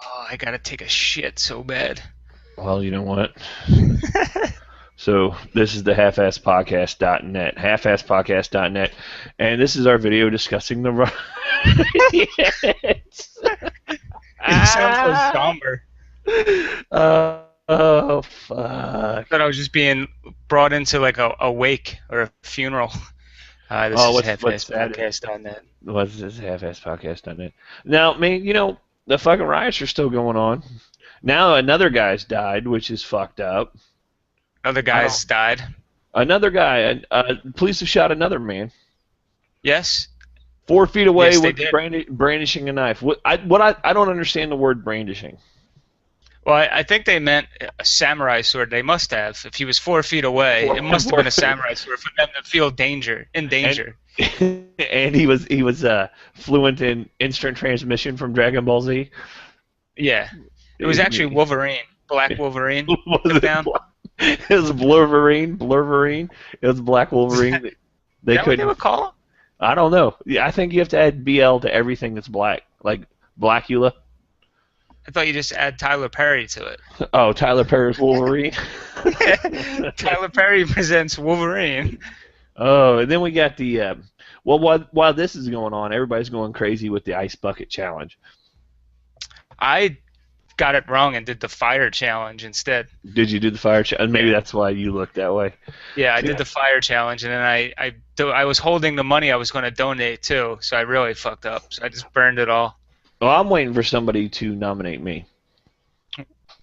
Oh, I gotta take a shit so bad. Well, you know what? So this is the halfassedpodcast.net, halfassedpodcast.net, and this is our video discussing the riots. You sound so Ah! somber. Oh, fuck. Thought I was just being brought into like a wake or a funeral. This Oh, is what's Halfassed that? Podcast on that. What's this halfassedpodcast.net? Now, man, the fucking riots are still going on. Now another guy's died, which is fucked up. Other I don't. guys died. Another guy. Police have shot another man. Yes? 4 feet away Yes, they with did. brandishing a knife. I don't understand the word brandishing. Well, I think they meant a samurai sword. They must have. If he was 4 feet away, it must have Four been a feet. samurai sword for them to feel in danger. And he was fluent in instant transmission from Dragon Ball Z. Yeah. It was actually Wolverine. Black Wolverine. Was Took it down. It was Blurverine. It was Black Wolverine. Is They that what they couldn't. would call him? I don't know. Yeah, I think you have to add BL to everything that's black, like Blackula. I thought you just add Tyler Perry to it. Oh, Tyler Perry's Wolverine. Tyler Perry presents Wolverine. Oh, and then we got the. Well, while this is going on, everybody's going crazy with the ice bucket challenge. I got it wrong and did the fire challenge instead. Did you do the fire challenge? Maybe that's why you look that way. Yeah, I did the fire challenge, and then I was holding the money I was going to donate too, so I really fucked up. So I just burned it all. Well, I'm waiting for somebody to nominate me.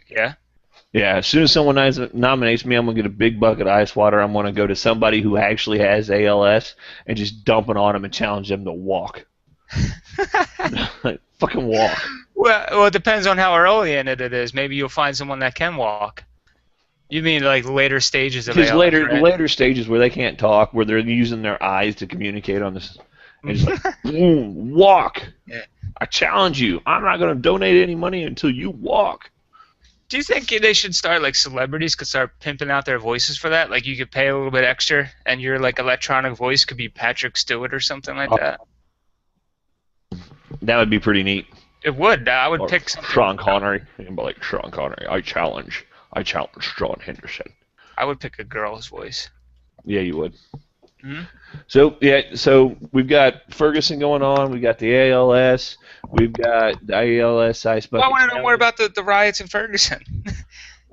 Yeah. Yeah, as soon as someone nominates me, I'm gonna get a big bucket of ice water. I'm gonna go to somebody who actually has ALS and just dump it on them and challenge them to walk. Fucking walk. Well, it depends on how early in it is. Maybe you'll find someone that can walk. You mean like later stages of Because ALS, right? later stages where they can't talk, where they're using their eyes to communicate on this, and it's like, boom, walk. Yeah. I challenge you. I'm not gonna donate any money until you walk. Do you think they should start, like, celebrities could start pimping out their voices for that? Like, you could pay a little bit extra, and your, like, electronic voice could be Patrick Stewart or something like that? That would be pretty neat. It would. I would Or pick something. Sean Connery. And be like, Sean Connery, I challenge John Henderson. I would pick a girl's voice. Yeah, you would. Hmm? So we've got Ferguson going on. We got the ALS. We've got the ALS ice bucket. Well, I want to know challenge. more about the riots in Ferguson.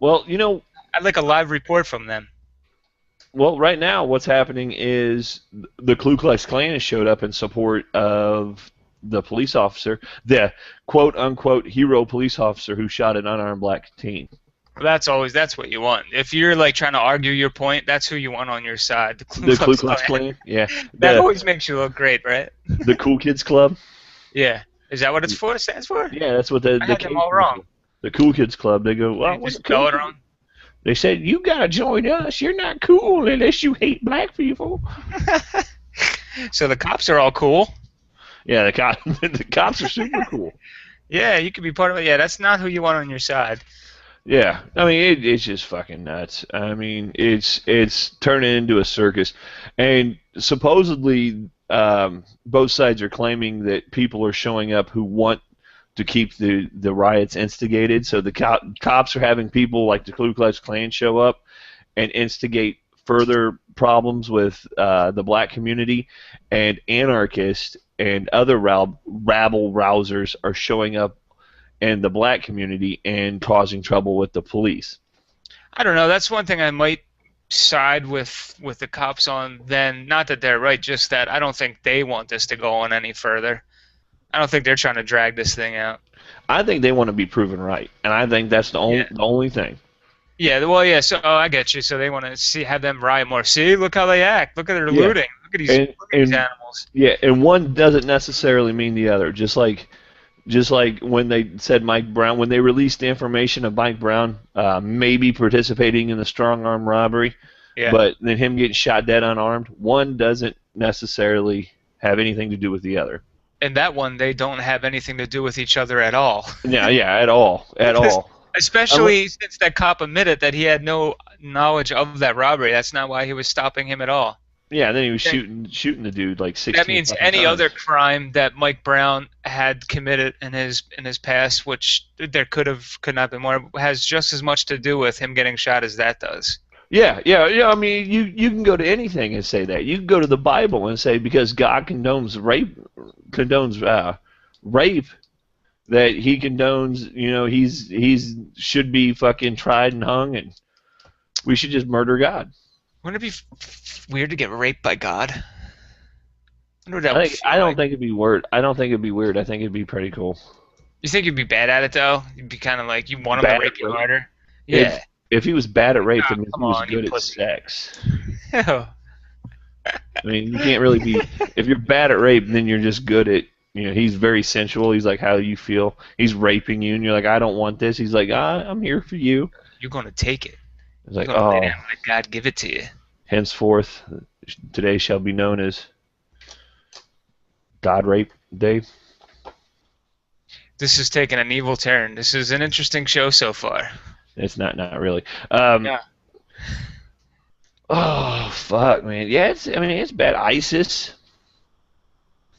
Well, I'd like a live report from them. well, right now what's happening is the Ku Klux Klan has showed up in support of the police officer, the quote unquote hero police officer who shot an unarmed black teen. That's what you want. If you're like trying to argue your point, that's who you want on your side. The The Ku Klux Klan, yeah. That The always makes you look great, right? the Cool Kids Club. Yeah. Is that what it's for? It stands for? Yeah, that's what the I had them all wrong. The Cool Kids Club. They go, well, They what's just cool? spell it wrong. They said you gotta join us. You're not cool unless you hate black people. So the cops are all cool. Yeah, the cops are super cool. Yeah, you could be part of it. Yeah, that's not who you want on your side. Yeah, I mean it's just fucking nuts. I mean it's turning into a circus, and supposedly both sides are claiming that people are showing up who want to keep the riots instigated. So the cops are having people like the Ku Klux Klan show up and instigate further problems with the black community, and anarchists and other rabble rousers are showing up in the black community and causing trouble with the police. I don't know. That's one thing I might side with the cops on. Then, not that they're right, just that I don't think they want this to go on any further. I don't think they're trying to drag this thing out. I think they want to be proven right, and I think that's the only thing. Yeah, well, yeah. So I get you. So they want to have them riot more. See, look how they act. Look at their looting. Look at these animals. Yeah, and one doesn't necessarily mean the other. Just like when they said Mike Brown, when they released the information of Mike Brown maybe participating in the strong arm robbery, but then him getting shot dead unarmed, one doesn't necessarily have anything to do with the other. And that one, they don't have anything to do with each other at all. Yeah, at all. Especially since that cop admitted that he had no knowledge of that robbery. That's not why he was stopping him at all. Yeah, and then he was shooting the dude like 16 That means fucking any times. other crime that Mike Brown had committed in his past, which there could not be more, has just as much to do with him getting shot as that does. Yeah. I mean, you can go to anything and say that. You can go to the Bible and say because God condones rape, rape, that He condones. He's should be fucking tried and hung, and we should just murder God. Wouldn't it be weird to get raped by God? I don't think it'd be weird. I don't think it'd be weird. I think it'd be pretty cool. You think you'd be bad at it though? You'd be kind of like you want him to rape you harder. Yeah. If he was bad at rape, then he was good at pussy. sex. I mean, you can't really be. If you're bad at rape, then you're just good at. He's very sensual. He's like, how you feel. He's raping you, and you're like, I don't want this. He's like, I'm here for you. You're gonna take it. It's like, lay down and let God give it to you. Henceforth, today shall be known as God Rape Day. This has taken an evil turn. This is an interesting show so far. It's not really. Yeah. Oh fuck, man. Yeah, it's bad. ISIS.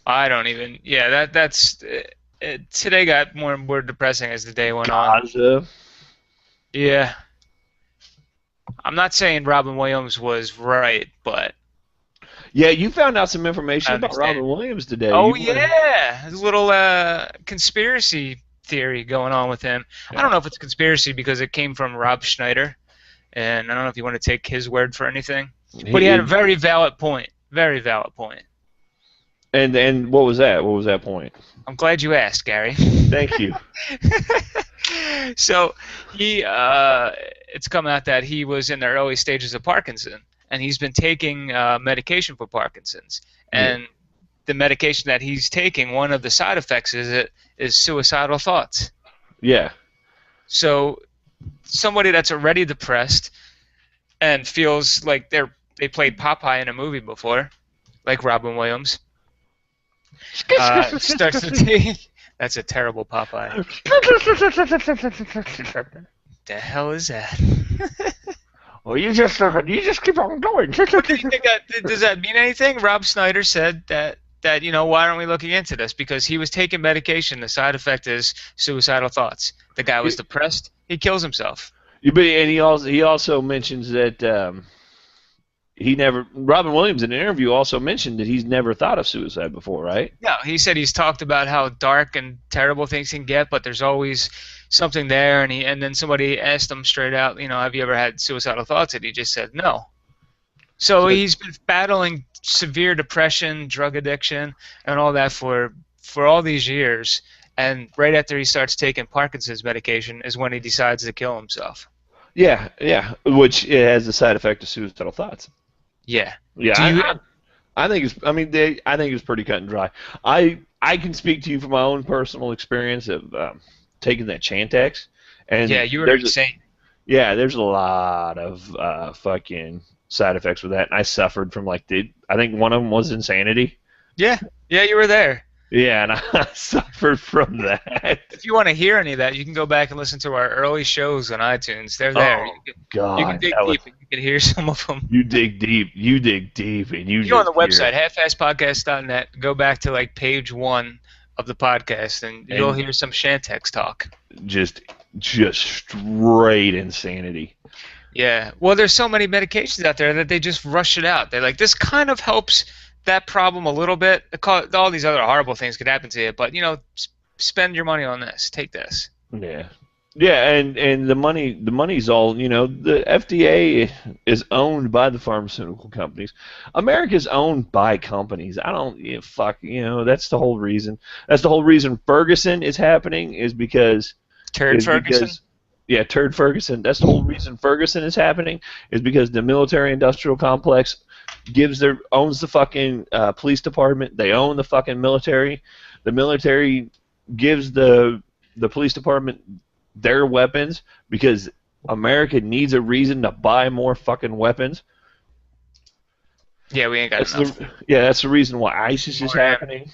I don't even. Yeah, that's. Today got more and more depressing as the day went on. Gaza. Yeah. I'm not saying Robin Williams was right, but. Yeah, you found out some information about Robin Williams today. Oh, yeah. There's a little conspiracy theory going on with him. Yeah. I don't know if it's a conspiracy because it came from Rob Schneider, and I don't know if you want to take his word for anything. But he had a very valid point. Very valid point. And what was that? What was that point? I'm glad you asked, Gary. Thank you. So it's come out that he was in the early stages of Parkinson, and he's been taking medication for Parkinson's. And the medication that he's taking, one of the side effects is suicidal thoughts. Yeah. So somebody that's already depressed and feels like they played Popeye in a movie before, like Robin Williams, starts to take. That's a terrible Popeye. The hell is that? Well, you just keep on going. Do you think does that mean anything? Rob Schneider said that why aren't we looking into this? Because he was taking medication. The side effect is suicidal thoughts. The guy was depressed. He kills himself. And he also mentions that Robin Williams in an interview also mentioned that he's never thought of suicide before, right? No, he said he's talked about how dark and terrible things can get, but there's always something there. And then somebody asked him straight out, have you ever had suicidal thoughts? And he just said no. So he's been battling severe depression, drug addiction, and all that for all these years. And right after he starts taking Parkinson's medication is when he decides to kill himself. Yeah, which has the side effect of suicidal thoughts. Yeah. Yeah. I think it's pretty cut and dry. I can speak to you from my own personal experience of taking that Chantix. And yeah, you were insane. There's a lot of fucking side effects with that. And I suffered from I think one of them was insanity. Yeah, you were there. Yeah, and I suffered from that. If you want to hear any of that, you can go back and listen to our early shows on iTunes. They're there. Oh, God. You can dig deep and you can hear some of them. You dig deep, and you go on the website, halfassedpodcast.net, go back to page 1 of the podcast, and you'll hear some Chantix talk. Just straight insanity. Yeah. Well, there's so many medications out there that they just rush it out. They're like, this kind of helps that problem a little bit. All these other horrible things could happen to you, but spend your money on this. Take this. Yeah, and the money's all. The FDA is owned by the pharmaceutical companies. America's owned by companies. I don't fuck. That's the whole reason. That's the whole reason Ferguson is happening is because Ferguson. Yeah, Turd Ferguson. That's the whole reason Ferguson is happening is because the military-industrial complex owns the fucking police department. They own the fucking military. The military gives the police department their weapons because America needs a reason to buy more fucking weapons. Yeah, we ain't got enough. That's the reason why ISIS is happening.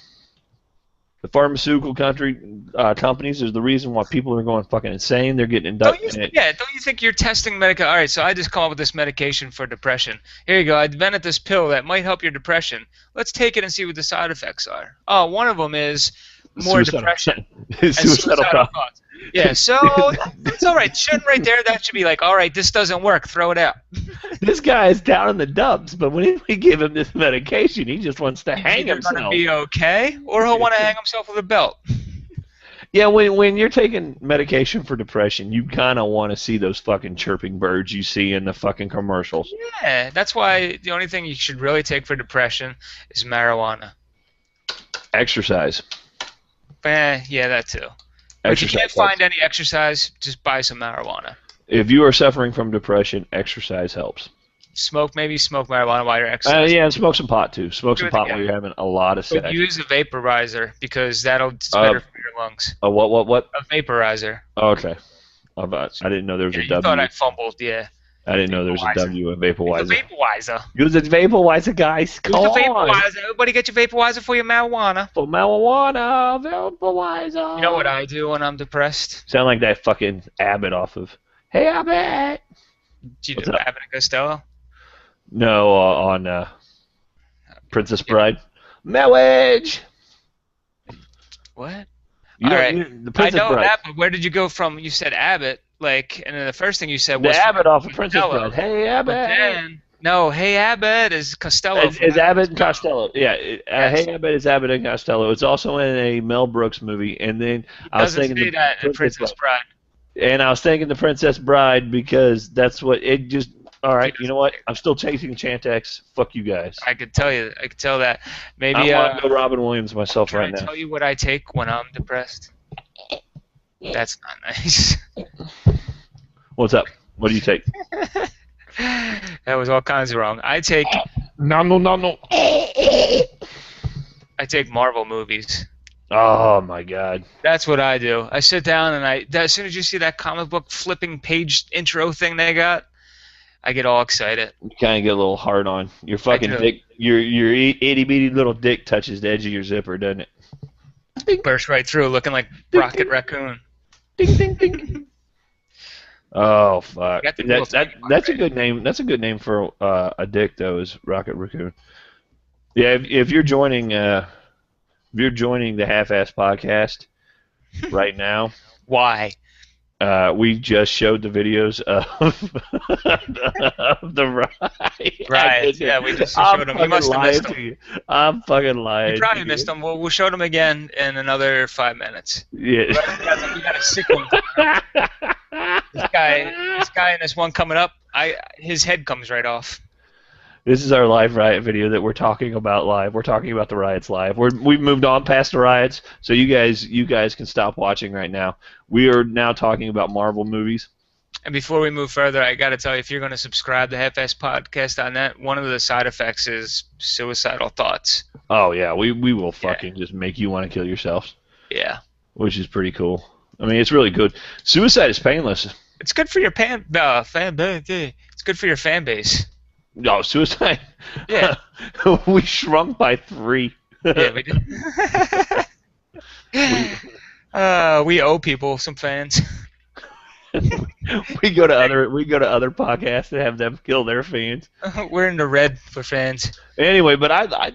The pharmaceutical companies is the reason why people are going fucking insane. They're getting inducted. Don't you think you're testing medication? All right, so I just come up with this medication for depression. Here you go. I invented this pill that might help your depression. Let's take it and see what the side effects are. Oh, one of them is more depression. Suicidal thoughts. Yeah, so that's all right. Shouldn't right there, that should be like, all right, this doesn't work. Throw it out. This guy is down in the dumps, but when we give him this medication, he just wants to hang himself. He's going to be okay, or he'll want to hang himself with a belt. Yeah, when you're taking medication for depression, you kind of want to see those fucking chirping birds you see in the fucking commercials. Yeah, that's why the only thing you should really take for depression is marijuana. Exercise. Yeah, that too. But if you can't find any exercise, just buy some marijuana. If you are suffering from depression, exercise helps. Smoke marijuana while you're exercising. Yeah, and smoke some pot too. Smoke some pot while you're having a lot of sex. But use a vaporizer because it's better for your lungs. A what? A vaporizer. Oh, okay. I didn't know there was a W. You thought I fumbled, yeah. I didn't know there was a W in vaporizer. It's a vaporizer. Use a vaporizer, guys. Come on. Vaporizer. Everybody get your vaporizer for your marijuana. For marijuana, vaporizer. You know what I do when I'm depressed? Sound like that fucking Abbott off of Hey Abbott. Do you do Abbott and Costello? No, on Princess Bride. Marriage. What? The Princess I know Bride. that, but where did you go from? You said Abbott, and then the first thing you said was the Abbott off of Princess Bride. Hey Abbott. Hey Abbott is Costello. It's Abbott and Costello. Yeah, Hey Abbott is Abbott and Costello. It's also in a Mel Brooks movie, and then I was thinking that in Princess Bride. And I was thinking the Princess Bride because that's what it just. All right, you know what? I'm still chasing Chantex. Fuck you guys. I could tell that. Maybe I want to go Robin Williams myself right now. Can I tell you what I take when I'm depressed? That's not nice. What's up? What do you take? That was all kinds of wrong. I take. No. I take Marvel movies. Oh my God. That's what I do. I sit down and as soon as you see that comic book flipping page intro thing they got, I get all excited. You kind of get a little hard on. Your fucking dick, your itty bitty little dick touches the edge of your zipper, doesn't it? Ding. Burst right through, looking like Rocket Raccoon. Ding ding ding. Oh fuck. That's a good name. That's a good name for a dick though. Is Rocket Raccoon. Yeah, if you're joining the Halfassed Podcast right now, why? We just showed the videos of the riot. Right. Yeah, we just showed them. You must have missed them. I'm fucking lying. You probably missed them. We'll show them again in another 5 minutes. Yeah. We got a sequel. This guy in this one coming up, his head comes right off. This is our live riot video that we're talking about live. We're talking about the riots live. We've moved on past the riots, so you guys can stop watching right now. We are now talking about Marvel movies. And before we move further, I got to tell you, if you're going to subscribe to halfasspodcast.net, one of the side effects is suicidal thoughts. Oh yeah, we will fucking just make you want to kill yourself. Yeah. Which is pretty cool. I mean, it's really good. Suicide is painless. It's good for your fan base. It's good for your fan base. No, suicide. Yeah. We shrunk by 3. Yeah, we did. We owe people some fans. we go to other podcasts and have them kill their fans. We're in the red for fans. Anyway, but I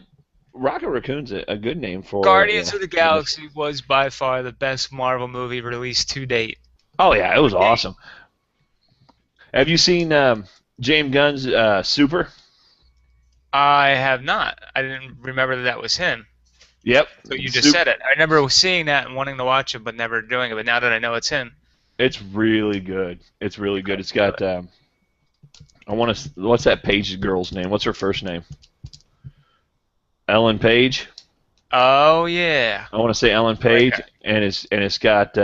Rocket Raccoon's a good name for Guardians of the Galaxy was by far the best Marvel movie released to date. Oh yeah, it was awesome. Have you seen James Gunn's Super? I have not. I didn't remember that was him. Yep. So you just said it. I remember seeing that and wanting to watch it, but never doing it. But now that I know it's him, it's really good. It's really good. It's got what's that Page girl's name? What's her first name? Ellen Page. Oh yeah. I want to say Ellen Page, and it's got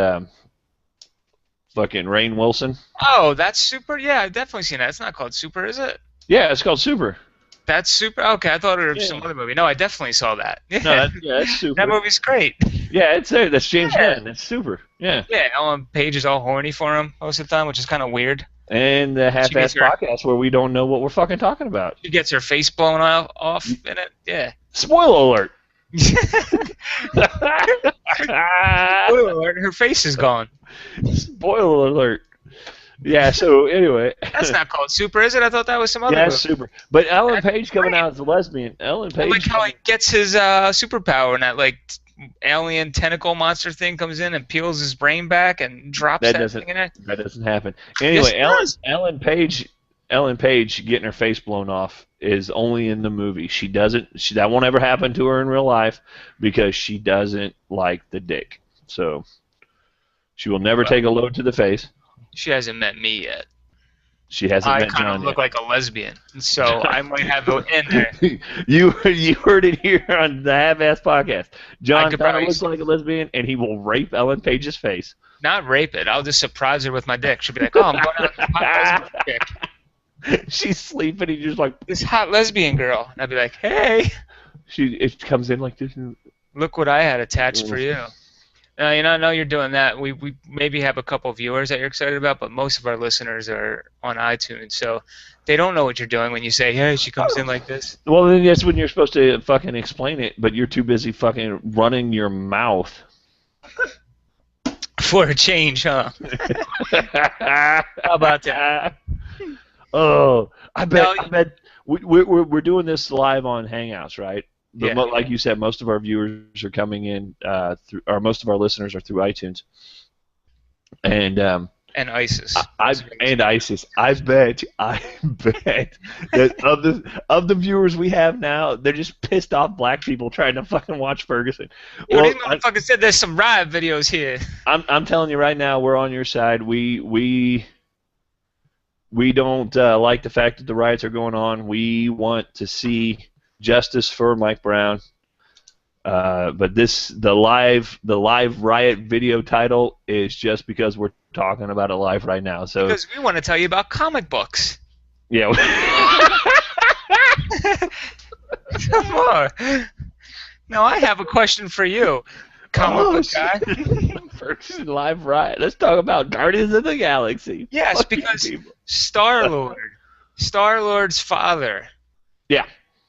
fucking Rainn Wilson. Oh, that's Super. Yeah, I've definitely seen that. It's not called Super, is it? Yeah, it's called Super. That's Super. Okay, I thought it was some other movie. No, I definitely saw that. Yeah. No, that's Super. That movie's great. Yeah, that's James Gunn. That's Super. Yeah. Yeah, Ellen Page is all horny for him most of the time, which is kind of weird. And the Half-Ass Podcast where we don't know what we're fucking talking about. She gets her face blown off in it. Yeah. Spoiler alert. Spoiler alert, her face is gone. Spoiler alert. Yeah, so anyway. That's not called Super, is it? I thought that was some other movie. Super. But Ellen Page coming out as a lesbian. Ellen Page. I like how he gets his superpower and that alien tentacle monster thing comes in and peels his brain back and drops that thing in it. That doesn't happen. Anyway, yes, Ellen Page getting her face blown off is only in the movie. That won't ever happen to her in real life because she doesn't like the dick. So she will never take a load to the face. She hasn't met me yet. She hasn't met John yet. I kind of look like a lesbian, so I might have it in there. You heard it here on the Halfassed Podcast. John kind of looks like a lesbian, and he will rape Ellen Page's face. Not rape it. I'll just surprise her with my dick. She'll be like, "Oh, I'm going out with a hot lesbian dick." She's sleeping, and you're just like, "This hot lesbian girl." And I'd be like, "Hey." It comes in like this. Look what I had attached for you. I know you're doing that. We maybe have a couple viewers that you're excited about, but most of our listeners are on iTunes, so they don't know what you're doing when you say, "Hey, she comes in like this." Well, then that's when you're supposed to fucking explain it, but you're too busy fucking running your mouth. For a change, huh? How about that? Oh, I bet we're doing this live on Hangouts, right? But yeah. Like you said, most of our viewers are coming in most of our listeners are through iTunes, and ISIS. ISIS. I bet that of the viewers we have now, they're just pissed off black people trying to fucking watch Ferguson. Well, these motherfuckers said there's some riot videos here. I'm telling you right now, we're on your side. We don't like the fact that the riots are going on. We want to see justice for Mike Brown, but the live riot video title is just because we're talking about it live right now. So because we want to tell you about comic books. Yeah. Come on. Now I have a question for you, comic book guy. Ferguson Live Riot. Let's talk about Guardians of the Galaxy. Yes, fuck because Star-Lord's father. Yeah.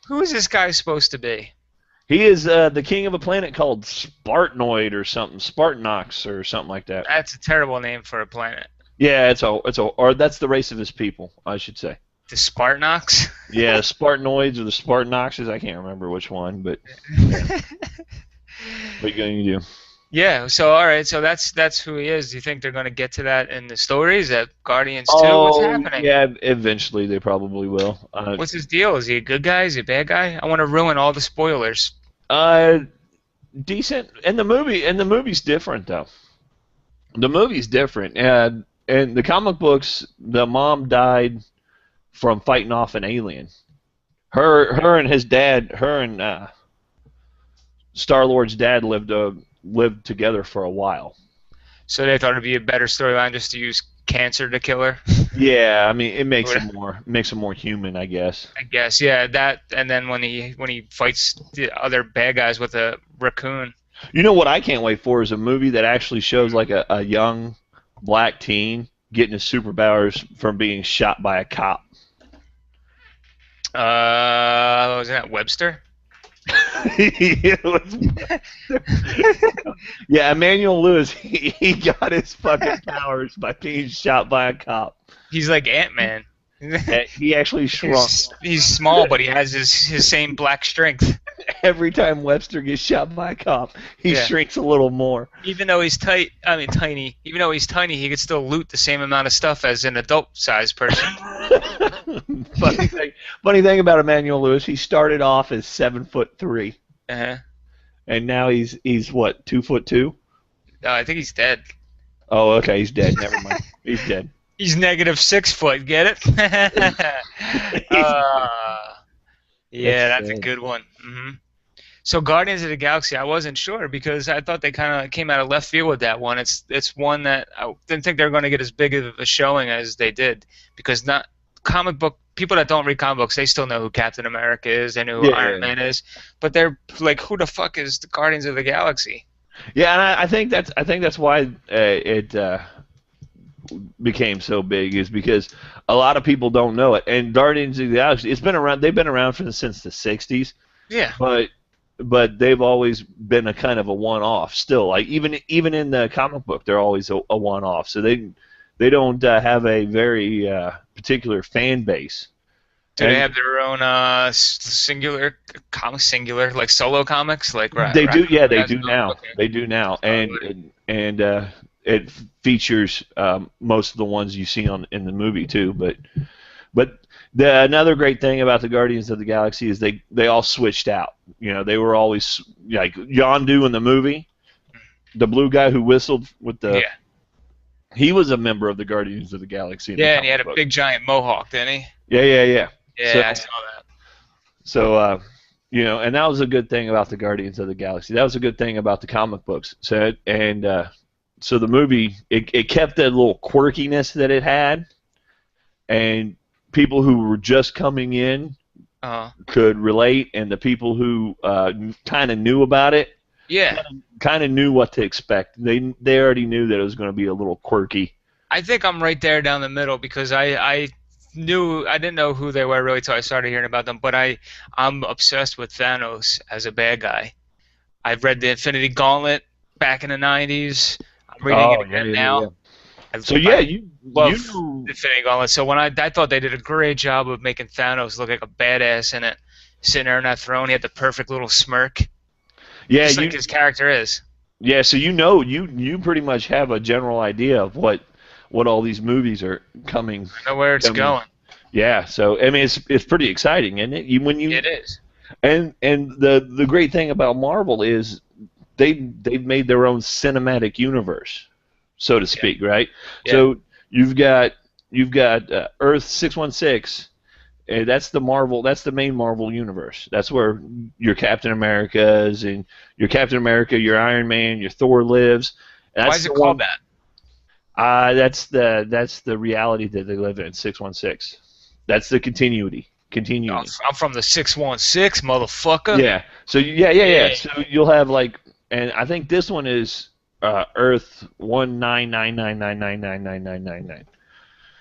Who is this guy supposed to be? He is the king of a planet called Spartanoid or something, Spartanox or something like that. That's a terrible name for a planet. Yeah, or that's the race of his people, I should say. The Spartanox? Yeah, Spartanoids or the Spartanoxes, I can't remember which one, but yeah. What are you going to do? Yeah, so all right, so that's who he is. Do you think they're going to get to that in the stories at Guardians 2? What's happening? Yeah, eventually they probably will. What's his deal? Is he a good guy? Is he a bad guy? I want to ruin all the spoilers. Decent. And the movie's different though. The movie's different. And in the comic books, the mom died from fighting off an alien. Her and his dad, Star-Lord's dad lived together for a while. So they thought it'd be a better storyline just to use cancer to kill her? Yeah, I mean it makes him more human, I guess. I guess, yeah, that, and then when he fights the other bad guys with a raccoon. You know what I can't wait for is a movie that actually shows like a young black teen getting his superpowers from being shot by a cop. Wasn't that Webster? Yeah, Emmanuel Lewis, he got his fucking powers by being shot by a cop. He's like Ant-Man. He actually shrunk. He's small, but he has his same black strength. Every time Webster gets shot by a cop, he shrinks a little more. Even though he's tiny. Even though he's tiny, he could still loot the same amount of stuff as an adult-sized person. Funny thing about Emmanuel Lewis, he started off as 7'3", and now he's what, 2'2"? I think he's dead. Oh, okay, he's dead. Never mind, he's dead. He's -6 foot. Get it? Yeah, that's a good one. Mm-hmm. So Guardians of the Galaxy, I wasn't sure because I thought they kind of came out of left field with that one. It's one that I didn't think they were going to get as big of a showing as they did because not comic book people that don't read comic books, they still know who Captain America is, they know who Iron Man is, but they're like, who the fuck is the Guardians of the Galaxy? Yeah, and I think that's why it became so big is because a lot of people don't know it. And Guardians of the Galaxy, it's been around. They've been around since the '60s. Yeah. But but they've always been a kind of a one-off. Still, like even in the comic book, they're always a one-off. So they don't have a very particular fan base. Do they have their own singular like solo comics? Like they do, yeah, they do now. Okay. They do now, and it features most of the ones you see in the movie too. But another great thing about the Guardians of the Galaxy is they all switched out. You know, they were always like Yondu in the movie, the blue guy who whistled with the. Yeah. He was a member of the Guardians of the Galaxy. Yeah, and he had a big giant mohawk, didn't he? Yeah. Yeah, I saw that. So, you know, and that was a good thing about the Guardians of the Galaxy. That was a good thing about the comic books. So, so the movie, it kept that little quirkiness that it had, and people who were just coming in could relate, and the people who kind of knew about it, kind of knew what to expect. They already knew that it was going to be a little quirky. I think I'm right there down the middle because I didn't know who they were really till I started hearing about them, but I'm obsessed with Thanos as a bad guy. I've read the Infinity Gauntlet back in the 90s. I'm reading it again now. So you love the Infinity Gauntlet. So when I thought they did a great job of making Thanos look like a badass in it, sitting there on that throne. He had the perfect little smirk. Yeah, just like his character is. Yeah, so you pretty much have a general idea of what all these movies are coming. I know where it's going. Yeah, so I mean it's pretty exciting, isn't it? It is. And the great thing about Marvel is they've made their own cinematic universe, so to speak, right? Yeah. So you've got Earth 616. That's the main Marvel universe. That's where your Captain Americas and your Iron Man, your Thor lives. Why is it called that? That's the reality that they live in. 616. That's the continuity. I'm from the 616, motherfucker. Yeah. So yeah. So you'll have and I think this one is Earth 19999999999.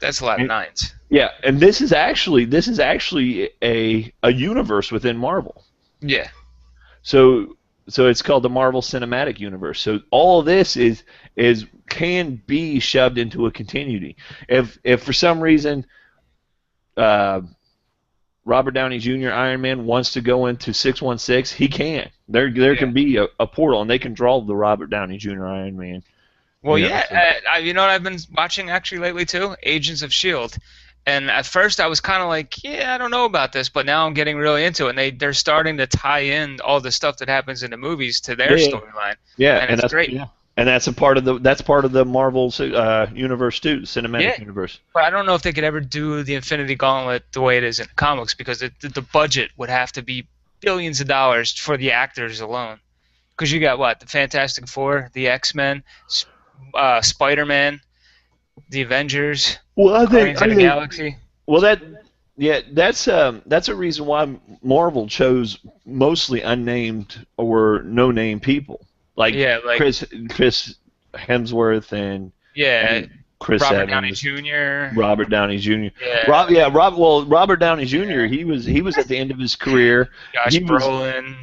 That's a lot of nines. Yeah, and this is actually a universe within Marvel. Yeah. So it's called the Marvel Cinematic Universe. So all of this can be shoved into a continuity. If for some reason Robert Downey Jr. Iron Man wants to go into 616, he can. There can be a portal, and they can draw the Robert Downey Jr. Iron Man. Well, you know what I've been watching actually lately too? Agents of S.H.I.E.L.D. And at first I was kind of like, I don't know about this, but now I'm getting really into it. And they're starting to tie in all the stuff that happens in the movies to their storyline. Yeah, and that's great. Yeah. And that's part of the Marvel universe too, the cinematic universe. But I don't know if they could ever do the Infinity Gauntlet the way it is in the comics, because the budget would have to be billions of dollars for the actors alone. Because you got the Fantastic Four, the X-Men, Spider-Man, the Avengers, Guardians of the Galaxy. Well, that's a reason why Marvel chose mostly unnamed or no-name people. Like Chris Hemsworth and Chris Robert Evans, Downey Jr. Robert Downey Jr. Yeah. Robert Downey Jr. He was at the end of his career. Josh Brolin.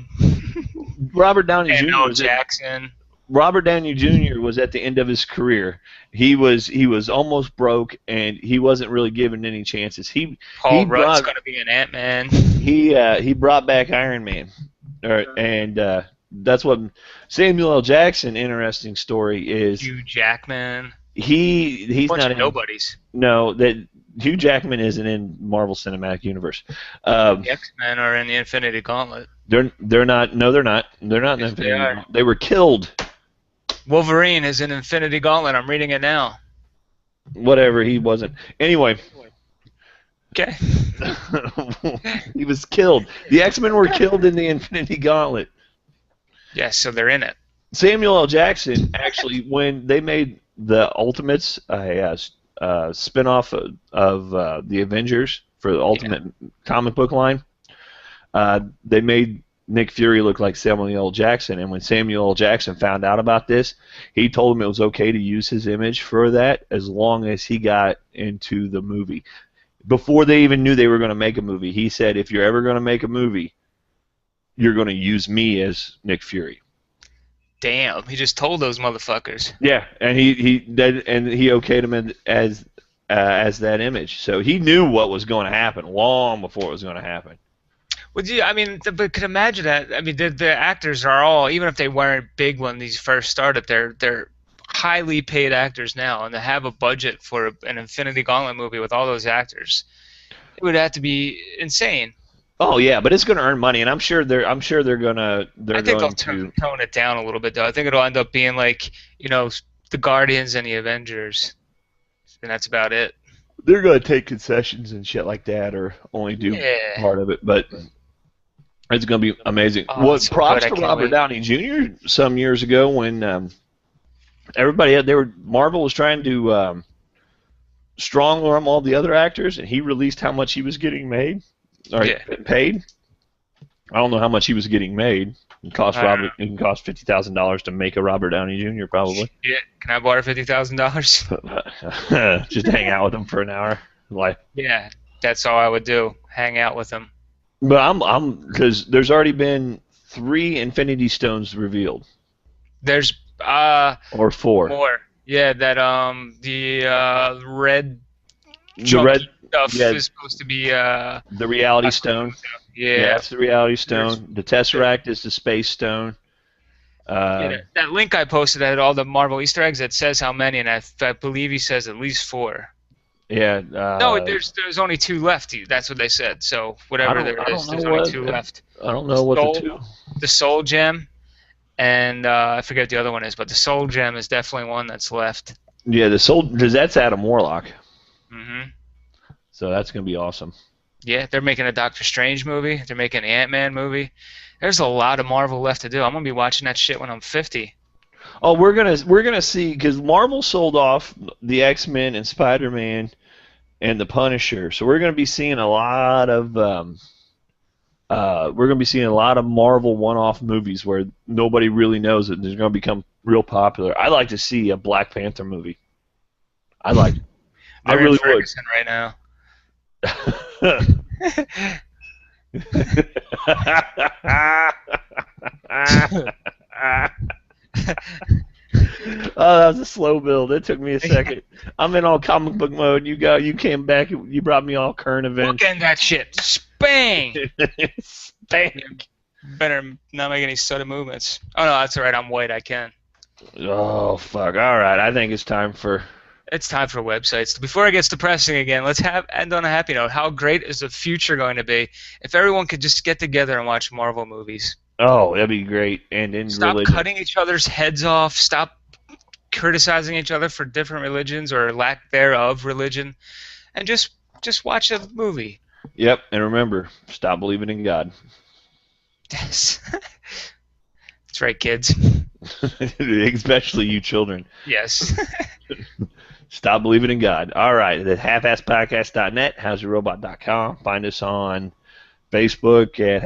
Robert Downey Jr. Samuel Jackson. Robert Downey Jr. was at the end of his career. He was almost broke, and he wasn't really given any chances. Paul Rudd's going to be an Ant-Man. He brought back Iron Man, and that's what Samuel L. Jackson. Interesting story is Hugh Jackman. He's not in nobodies. No, that Hugh Jackman isn't in Marvel Cinematic Universe. The X-Men are in the Infinity Gauntlet. They're not. No, they're not. They're not in the Infinity Gauntlet. They were killed. Wolverine is in Infinity Gauntlet. I'm reading it now. Whatever, he wasn't. Anyway. Okay. He was killed. The X-Men were killed in the Infinity Gauntlet. Yes, so they're in it. Samuel L. Jackson, actually, when they made the Ultimates, a spin-off of the Avengers for the Ultimate comic book line, they made Nick Fury looked like Samuel L. Jackson, and when Samuel L. Jackson found out about this, he told him it was okay to use his image for that as long as he got into the movie. Before they even knew they were going to make a movie, he said, if you're ever going to make a movie, you're going to use me as Nick Fury. Damn, he just told those motherfuckers. Yeah, and he okayed him as that image. So he knew what was going to happen long before it was going to happen. Would you? I mean, but could imagine that. I mean, the actors are all, even if they weren't big when these first started, they're highly paid actors now, and to have a budget for an Infinity Gauntlet movie with all those actors, it would have to be insane. Oh yeah, but it's going to earn money, and I'm sure they're gonna I think they'll tone it down a little bit, though. I think it'll end up being like, the Guardians and the Avengers, and that's about it. They're going to take concessions and shit like that, or only do part of it, but it's going to be amazing. So props to Robert Downey Jr. some years ago when Marvel was trying to strong arm all the other actors, and he released how much he was getting paid. I don't know how much he was getting made. It cost $50,000 to make a Robert Downey Jr. probably. Yeah, can I borrow $50,000? Just hang out with him for an hour. Yeah, that's all I would do. Hang out with him. But I'm because there's already been 3 Infinity Stones revealed. There's or 4 more. Yeah, that the red stuff is supposed to be the Reality Stone. Yeah, that's the Reality Stone. The Tesseract is the Space Stone. That link I posted had all the Marvel Easter eggs. That says how many, and I believe he says at least 4. Yeah. No, there's only 2 left. That's what they said. So whatever there is, there's only 2 left. I don't know what the 2. The Soul Gem, and I forget what the other one is, but the Soul Gem is definitely one that's left. Yeah, because that's Adam Warlock. Mm-hmm. So that's gonna be awesome. Yeah, they're making a Doctor Strange movie. They're making an Ant-Man movie. There's a lot of Marvel left to do. I'm gonna be watching that shit when I'm 50. Oh, we're gonna see, because Marvel sold off the X-Men and Spider-Man and the Punisher, so we're gonna be seeing a lot of Marvel one-off movies where nobody really knows it. They're gonna become real popular. I'd like to see a Black Panther movie. I really would. Ferguson right now. Oh, that was a slow build. It took me a second. I'm in all comic book mode. You came back. You brought me all current events. Look at that shit. Spang! Spang! Better not make any sudden movements. Oh no, that's alright. I'm white. I can. Oh fuck! All right, I think it's time for websites. Before it gets depressing again, let's end on a happy note. How great is the future going to be if everyone could just get together and watch Marvel movies? Oh, that'd be great. And stop cutting each other's heads off. Stop criticizing each other for different religions or lack thereof religion, and just watch a movie. Yep, and remember, stop believing in God. Yes. That's right, kids. Especially you children. Yes. Stop believing in God. All right, the halfassedpodcast.net, howsyourrobot.com. Find us on Facebook at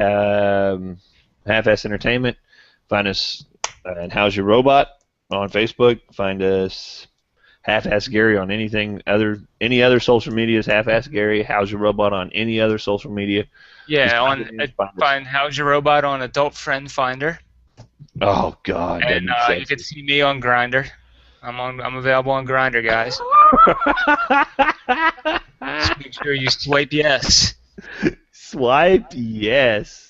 Half-Ass Entertainment. Find us at How's Your Robot on Facebook. Find us Half-Ass Gary on any other social media is Half-Ass Gary. How's Your Robot on any other social media. Yeah, find How's Your Robot on Adult Friend Finder. Oh God! And you can see me on Grindr. I'm available on Grindr, guys. Just make sure you swipe yes. Swipe yes.